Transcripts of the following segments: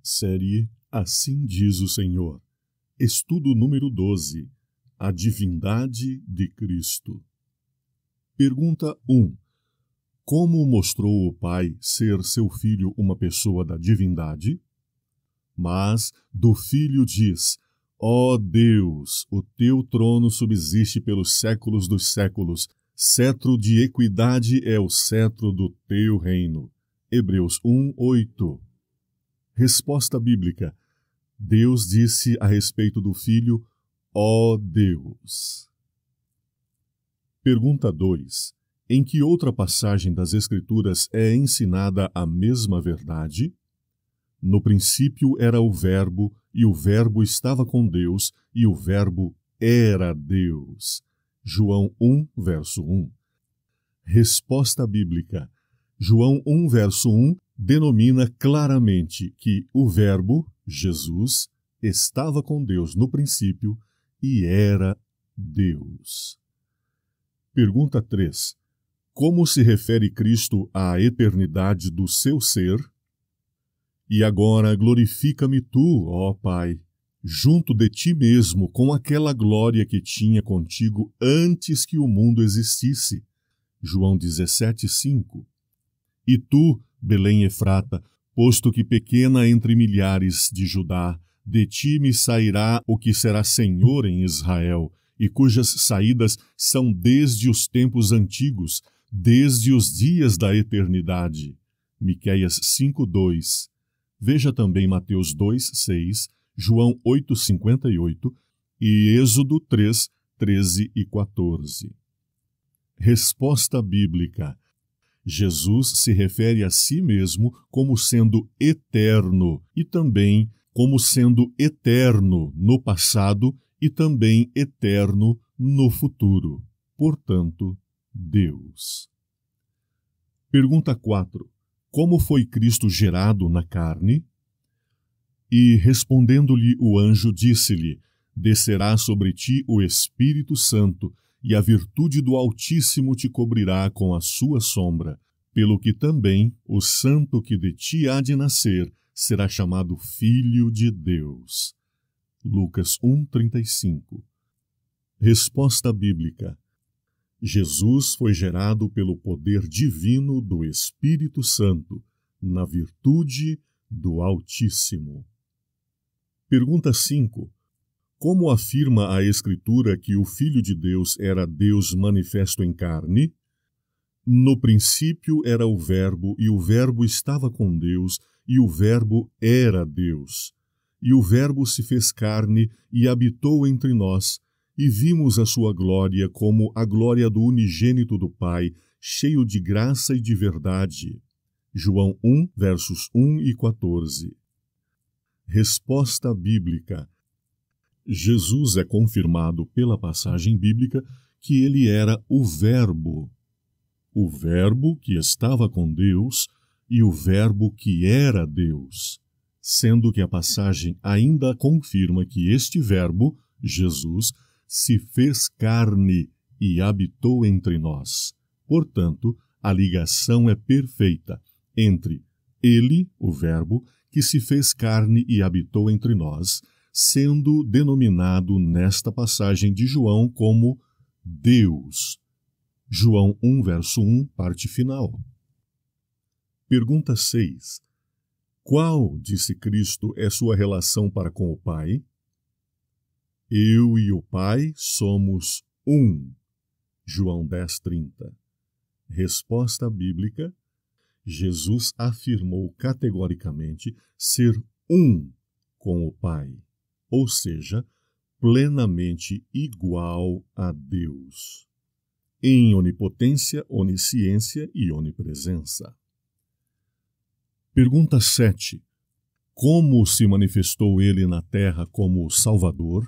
Série Assim Diz o Senhor. Estudo número 12. A divindade de Cristo. Pergunta 1. Como mostrou o Pai ser seu Filho uma pessoa da divindade? Mas do Filho diz: Ó Deus, o teu trono subsiste pelos séculos dos séculos, cetro de equidade é o cetro do teu reino. Hebreus 1:8. Resposta bíblica. Deus disse a respeito do Filho: Ó Deus. Pergunta 2. Em que outra passagem das Escrituras é ensinada a mesma verdade? No princípio era o Verbo, e o Verbo estava com Deus, e o Verbo era Deus. João 1, verso 1. Resposta bíblica. João 1, verso 1 denomina claramente que o Verbo, Jesus, estava com Deus no princípio e era Deus. Pergunta 3. Como se refere Cristo à eternidade do seu ser? E agora glorifica-me tu, ó Pai, junto de ti mesmo, com aquela glória que tinha contigo antes que o mundo existisse. João 17:5. E tu, Belém Efrata, posto que pequena entre milhares de Judá, de ti me sairá o que será Senhor em Israel, e cujas saídas são desde os tempos antigos, desde os dias da eternidade. Miqueias 5:2. Veja também Mateus 2:6, João 8:58 e Êxodo 3:13 e 14. Resposta bíblica. Jesus se refere a si mesmo como sendo eterno e também como sendo eterno no passado e também eterno no futuro. Portanto, Deus. Pergunta 4. Como foi Cristo gerado na carne? E respondendo-lhe o anjo, disse-lhe: Descerá sobre ti o Espírito Santo, e a virtude do Altíssimo te cobrirá com a sua sombra, pelo que também o santo que de ti há de nascer será chamado Filho de Deus. Lucas 1:35. Resposta bíblica. Jesus foi gerado pelo poder divino do Espírito Santo, na virtude do Altíssimo. Pergunta 5. Como afirma a Escritura que o Filho de Deus era Deus manifesto em carne? No princípio era o Verbo, e o Verbo estava com Deus, e o Verbo era Deus. E o Verbo se fez carne e habitou entre nós, e vimos a sua glória como a glória do unigênito do Pai, cheio de graça e de verdade. João 1, versos 1 e 14. Resposta bíblica. Jesus é confirmado pela passagem bíblica que ele era o Verbo que estava com Deus e o Verbo que era Deus, sendo que a passagem ainda confirma que este Verbo, Jesus, se fez carne e habitou entre nós. Portanto, a ligação é perfeita entre ele, o Verbo, que se fez carne e habitou entre nós, sendo denominado nesta passagem de João como Deus. João 1, verso 1, parte final. Pergunta 6. Qual, disse Cristo, é sua relação para com o Pai? Eu e o Pai somos um. João 10:30. Resposta bíblica. Jesus afirmou categoricamente ser um com o Pai, ou seja, plenamente igual a Deus, em onipotência, onisciência e onipresença. Pergunta 7. Como se manifestou ele na terra como o Salvador?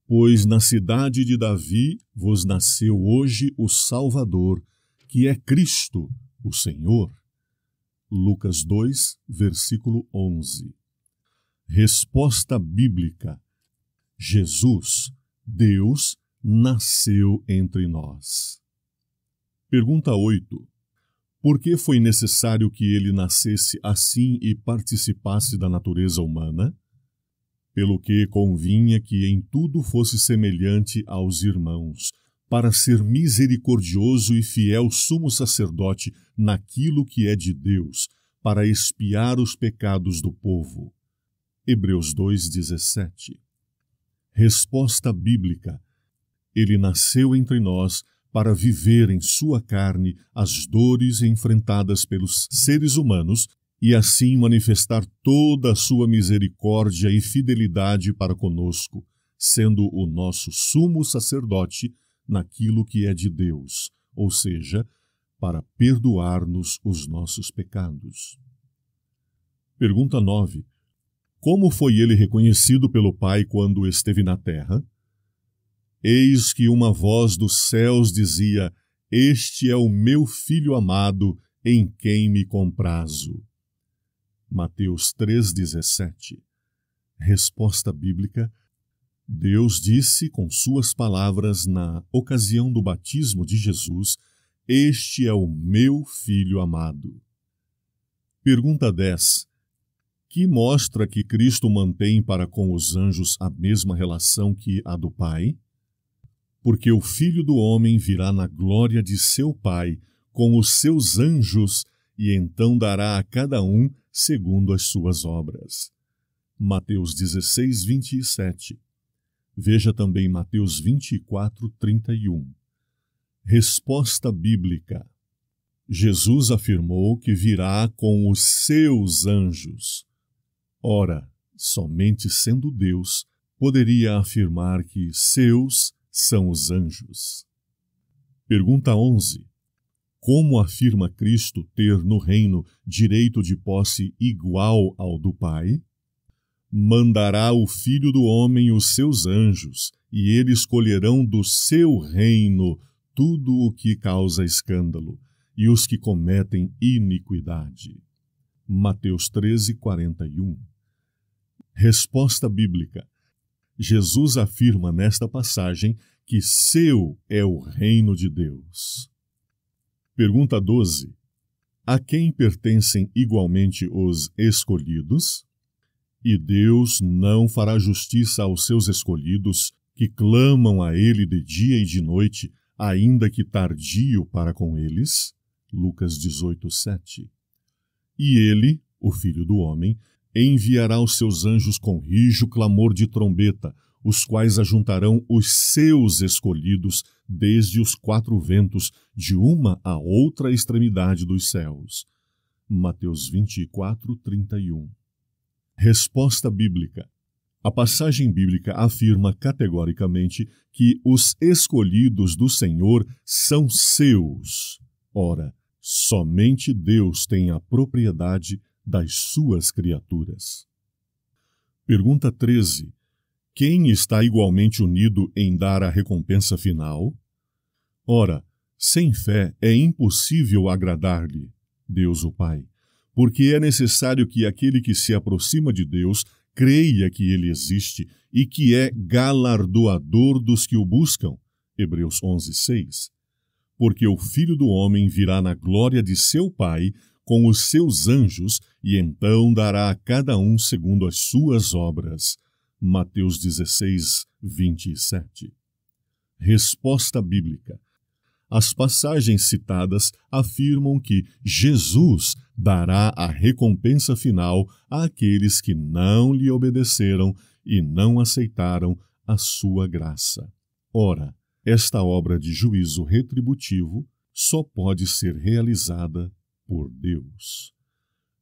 Pois na cidade de Davi vos nasceu hoje o Salvador, que é Cristo, o Senhor. Lucas 2, versículo 11. Resposta bíblica: Jesus, Deus, nasceu entre nós. Pergunta 8. Por que foi necessário que ele nascesse assim e participasse da natureza humana? Pelo que convinha que em tudo fosse semelhante aos irmãos, para ser misericordioso e fiel sumo sacerdote naquilo que é de Deus, para expiar os pecados do povo. Hebreus 2:17. Resposta bíblica: ele nasceu entre nós para viver em sua carne as dores enfrentadas pelos seres humanos e assim manifestar toda a sua misericórdia e fidelidade para conosco, sendo o nosso sumo sacerdote naquilo que é de Deus, ou seja, para perdoar-nos os nossos pecados. Pergunta 9. Como foi ele reconhecido pelo Pai quando esteve na terra? Eis que uma voz dos céus dizia: Este é o meu Filho amado, em quem me comprazo. Mateus 3,17. Resposta bíblica: Deus disse com suas palavras na ocasião do batismo de Jesus: Este é o meu Filho amado. Pergunta 10. Que mostra que Cristo mantém para com os anjos a mesma relação que a do Pai? Porque o Filho do Homem virá na glória de seu Pai com os seus anjos e então dará a cada um segundo as suas obras. Mateus 16:27. Veja também Mateus 24:31. Resposta bíblica: Jesus afirmou que virá com os seus anjos. Ora, somente sendo Deus, poderia afirmar que seus são os anjos. Pergunta 11. Como afirma Cristo ter no reino direito de posse igual ao do Pai? Mandará o Filho do Homem os seus anjos, e eles colherão do seu reino tudo o que causa escândalo, e os que cometem iniquidade. Mateus 13:41. Resposta bíblica: Jesus afirma nesta passagem que seu é o reino de Deus. Pergunta 12. A quem pertencem igualmente os escolhidos? E Deus não fará justiça aos seus escolhidos, que clamam a Ele de dia e de noite, ainda que tardio para com eles? Lucas 18:7. E Ele, o Filho do Homem, enviará os seus anjos com rijo clamor de trombeta, os quais ajuntarão os seus escolhidos desde os quatro ventos, de uma a outra extremidade dos céus. Mateus 24:31. Resposta bíblica: a passagem bíblica afirma categoricamente que os escolhidos do Senhor são seus. Ora, somente Deus tem a propriedade das suas criaturas. Pergunta 13. Quem está igualmente unido em dar a recompensa final? Ora, sem fé é impossível agradar-lhe, Deus o Pai, porque é necessário que aquele que se aproxima de Deus creia que Ele existe e que é galardoador dos que o buscam. Hebreus 11:6. Porque o Filho do Homem virá na glória de seu Pai com os seus anjos e então dará a cada um segundo as suas obras. Mateus 16:27. Resposta bíblica: as passagens citadas afirmam que Jesus dará a recompensa final àqueles que não lhe obedeceram e não aceitaram a sua graça. Ora, esta obra de juízo retributivo só pode ser realizada por Deus.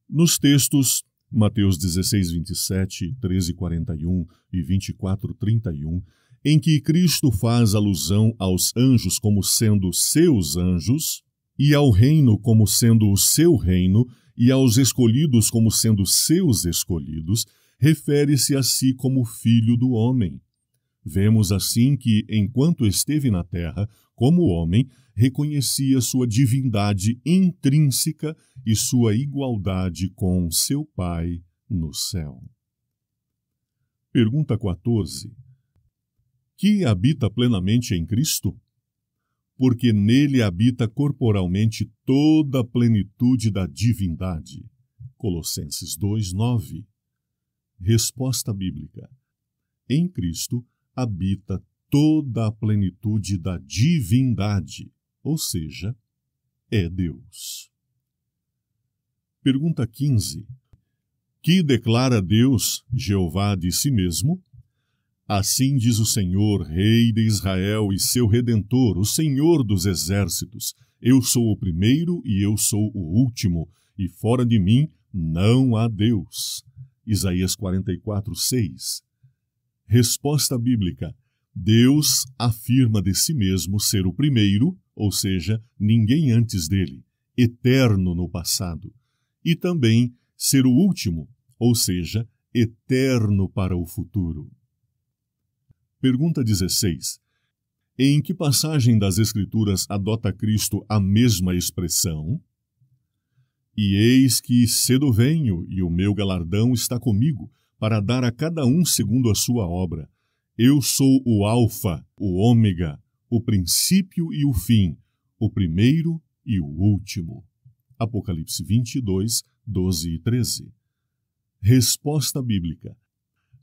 Nos textos Mateus 16:27, 13:41 e 24:31, em que Cristo faz alusão aos anjos como sendo seus anjos, e ao reino como sendo o seu reino, e aos escolhidos como sendo seus escolhidos, refere-se a si como Filho do Homem. Vemos assim que, enquanto esteve na terra, como homem, reconhecia sua divindade intrínseca e sua igualdade com seu Pai no céu. Pergunta 14. Que habita plenamente em Cristo? Porque nele habita corporalmente toda a plenitude da divindade. Colossenses 2:9. Resposta bíblica. Em Cristo habita toda a plenitude da divindade, ou seja, é Deus. Pergunta 15. Que declara Deus, Jeová, de si mesmo? Assim diz o Senhor, Rei de Israel e seu Redentor, o Senhor dos exércitos: eu sou o primeiro e eu sou o último, e fora de mim não há Deus. Isaías 44:6. Resposta bíblica. Deus afirma de si mesmo ser o primeiro, ou seja, ninguém antes dele, eterno no passado, e também ser o último, ou seja, eterno para o futuro. Pergunta 16. Em que passagem das Escrituras adota Cristo a mesma expressão? E eis que cedo venho, e o meu galardão está comigo, para dar a cada um segundo a sua obra. Eu sou o Alfa, o Ômega, o princípio e o fim, o primeiro e o último. Apocalipse 22, 12 e 13. Resposta bíblica.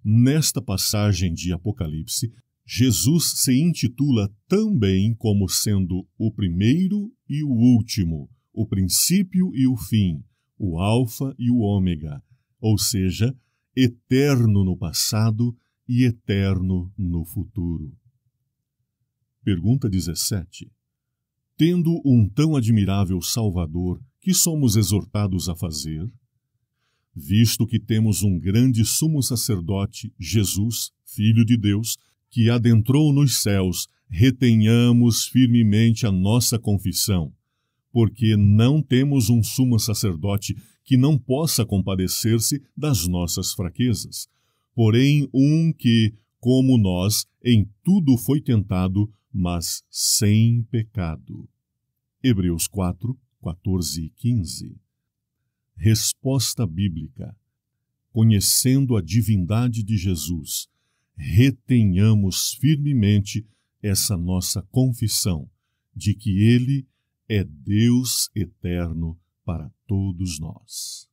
Nesta passagem de Apocalipse, Jesus se intitula também como sendo o primeiro e o último, o princípio e o fim, o Alfa e o Ômega, ou seja, eterno no passado e eterno no futuro. Pergunta 17. Tendo um tão admirável Salvador, que somos exortados a fazer? Visto que temos um grande sumo sacerdote, Jesus, Filho de Deus, que adentrou nos céus, retenhamos firmemente a nossa confissão, porque não temos um sumo sacerdote que não possa compadecer-se das nossas fraquezas, porém um que, como nós, em tudo foi tentado, mas sem pecado. Hebreus 4, 14 e 15. Resposta bíblica. Conhecendo a divindade de Jesus, retenhamos firmemente essa nossa confissão de que Ele é Deus eterno para todos nós.